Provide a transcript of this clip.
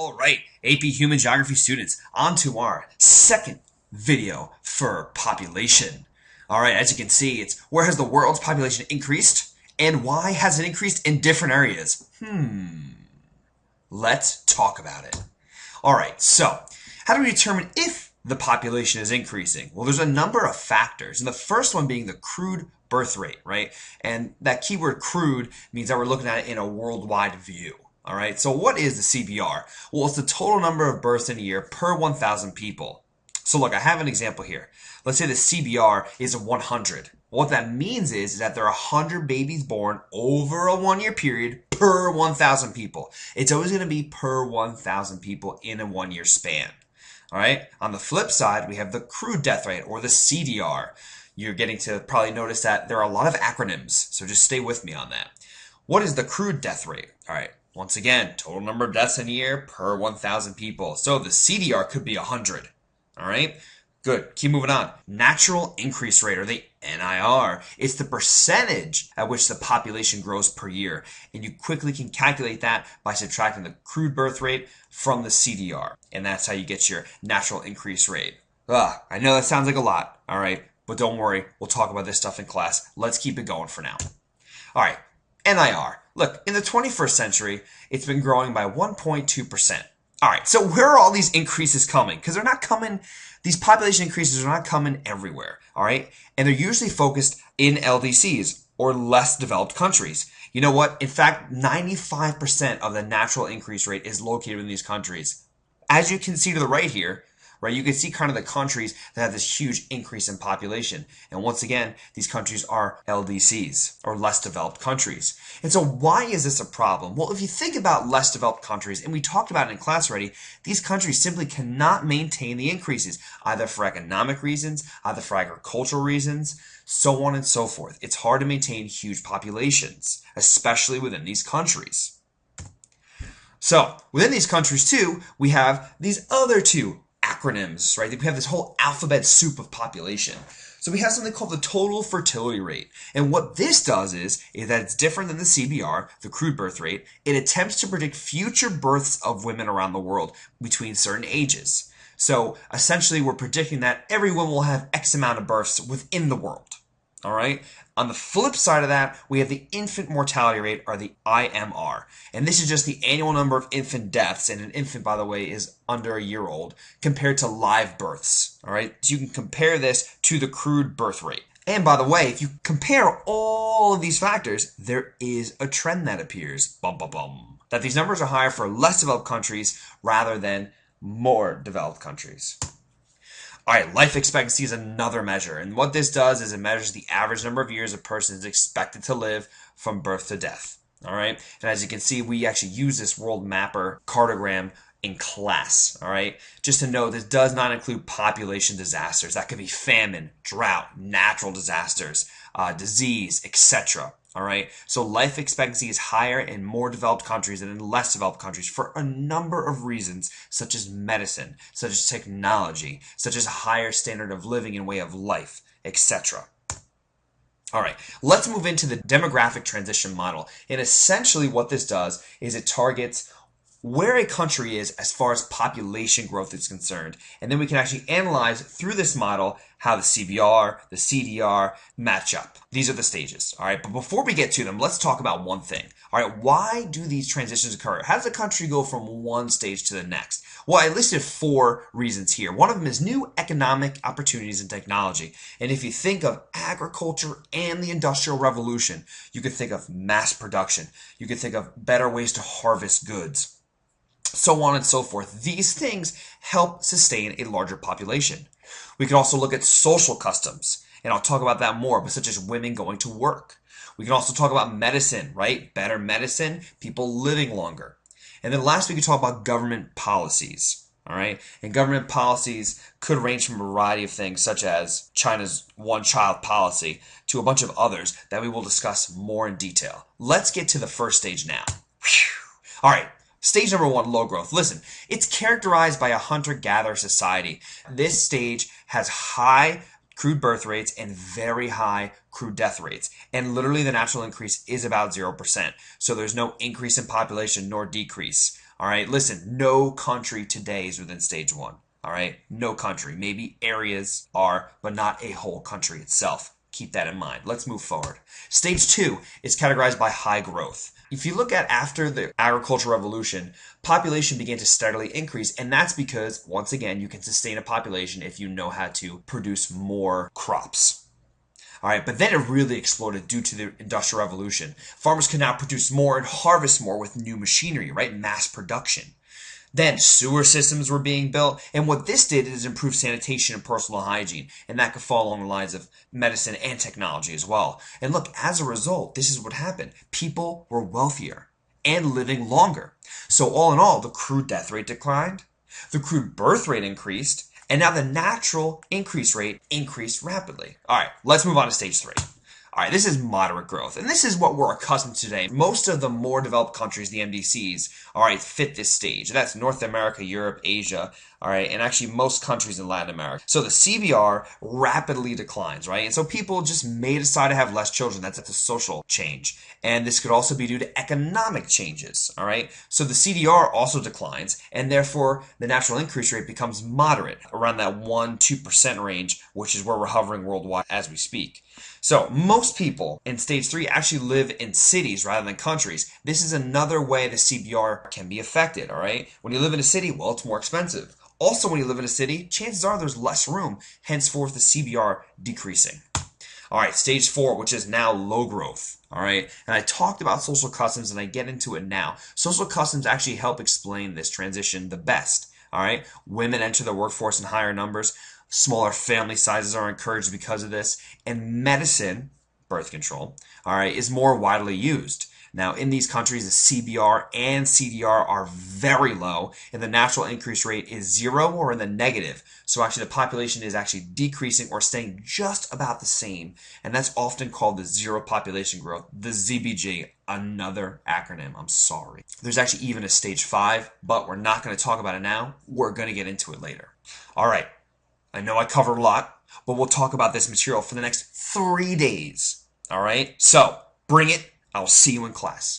All right, AP Human Geography students, on to our second video for population. All right, as you can see, it's where has the world's population increased and why has it increased in different areas? Let's talk about it. All right, so how do we determine if the population is increasing? Well, there's a number of factors, and the first one being the crude birth rate, right? And that keyword crude means that we're looking at it in a worldwide view. All right, so what is the CBR? Well, it's the total number of births in a year per 1,000 people. So look, I have an example here. Let's say the CBR is 100. What that means is that there are 100 babies born over a 1-year period per 1,000 people. It's always going to be per 1,000 people in a 1-year span. All right, on the flip side, we have the crude death rate, or the CDR. You're getting to probably notice that there are a lot of acronyms, so just stay with me on that. What is the crude death rate? All right. Once again, total number of deaths in a year per 1,000 people. So the CDR could be 100. All right? Good. Keep moving on. Natural increase rate, or the NIR. It's the percentage at which the population grows per year. And you quickly can calculate that by subtracting the crude birth rate from the CDR. And that's how you get your natural increase rate. I know that sounds like a lot. All right? But don't worry. We'll talk about this stuff in class. Let's keep it going for now. All right. NIR. Look, in the 21st century, it's been growing by 1.2%. All right, so where are all these increases coming? Because they're not coming, these population increases are not coming everywhere, all right? And they're usually focused in LDCs, or less developed countries. You know what? In fact, 95% of the natural increase rate is located in these countries. As you can see to the right here, right, you can see kind of the countries that have this huge increase in population. And once again, these countries are LDCs, or less developed countries. And so why is this a problem? Well, if you think about less developed countries, and we talked about it in class already, these countries simply cannot maintain the increases, either for economic reasons, either for agricultural reasons, so on and so forth. It's hard to maintain huge populations, especially within these countries. So within these countries too, we have these other two acronyms, right? We have this whole alphabet soup of population. So we have something called the total fertility rate. And what this does is that it's different than the CBR, the crude birth rate. It attempts to predict future births of women around the world between certain ages. So essentially, we're predicting that every woman will have X amount of births within the world. All right. On the flip side of that, we have the infant mortality rate, or the IMR. And this is just the annual number of infant deaths. And an infant, by the way, is under a year old compared to live births. All right. So you can compare this to the crude birth rate. And by the way, if you compare all of these factors, there is a trend that appears. That these numbers are higher for less developed countries rather than more developed countries. All right, life expectancy is another measure. And what this does is it measures the average number of years a person is expected to live from birth to death. All right. And as you can see, we actually use this world mapper cartogram in class. All right. Just to know, this does not include population disasters. That could be famine, drought, natural disasters, disease, etc. All right. So life expectancy is higher in more developed countries than in less developed countries for a number of reasons, such as medicine, such as technology, such as a higher standard of living and way of life, etc. All right, let's move into the demographic transition model. And essentially what this does is it targets where a country is as far as population growth is concerned. And then we can actually analyze through this model how the CBR, the CDR match up. These are the stages. All right, but before we get to them, let's talk about one thing. All right, why do these transitions occur? How does a country go from one stage to the next? Well, I listed 4 reasons here. One of them is new economic opportunities and technology. And if you think of agriculture and the Industrial Revolution, you could think of mass production. You could think of better ways to harvest goods, so on and so forth. These things help sustain a larger population. We could also look at social customs, and I'll talk about that more, but such as women going to work. We can also talk about medicine, right? Better medicine, people living longer. And then last, we could talk about government policies, all right? And government policies could range from a variety of things, such as China's one-child policy to a bunch of others that we will discuss more in detail. Let's get to the first stage now. All right. Stage number 1, low growth. Listen, it's characterized by a hunter-gatherer society. This stage has high crude birth rates and very high crude death rates. And literally the natural increase is about 0%. So there's no increase in population nor decrease. All right, listen, no country today is within stage one. All right, no country. Maybe areas are, but not a whole country itself. Keep that in mind. Let's move forward. Stage two is categorized by high growth. If you look at after the agricultural revolution, population began to steadily increase, and that's because, once again, you can sustain a population if you know how to produce more crops. All right, but then it really exploded due to the Industrial Revolution. Farmers could now produce more and harvest more with new machinery, right? Mass production. Then sewer systems were being built, and what this did is improve sanitation and personal hygiene, and that could fall along the lines of medicine and technology as well. And look, as a result, this is what happened. People were wealthier and living longer. So all in all, the crude death rate declined, the crude birth rate increased, and now the natural increase rate increased rapidly. All right, let's move on to stage three. All right, this is moderate growth, and this is what we're accustomed to today. Most of the more developed countries, the MDCs, all right, fit this stage. That's North America, Europe, Asia, all right, and actually most countries in Latin America. So the CBR rapidly declines, right? And so people just may decide to have less children. That's a social change. And this could also be due to economic changes, all right? So the CDR also declines, and therefore the natural increase rate becomes moderate, around that 1-2% range, which is where we're hovering worldwide as we speak. So most people in stage three actually live in cities rather than countries. This is another way the CBR can be affected, all right? When you live in a city, well, it's more expensive. Also, when you live in a city, chances are there's less room, henceforth the CBR decreasing. All right, stage four, which is now low growth. All right, and I talked about social customs and I get into it now. Social customs actually help explain this transition the best. All right, women enter the workforce in higher numbers. Smaller family sizes are encouraged because of this. And medicine, birth control, all right, is more widely used. Now, in these countries, the CBR and CDR are very low, and the natural increase rate is 0 or in the negative. So actually, the population is actually decreasing or staying just about the same, and that's often called the zero population growth, the ZBG, another acronym. I'm sorry. There's actually even a stage 5, but we're not going to talk about it now. We're going to get into it later. All right. I know I covered a lot, but we'll talk about this material for the next 3 days. All right? So, bring it. I'll see you in class.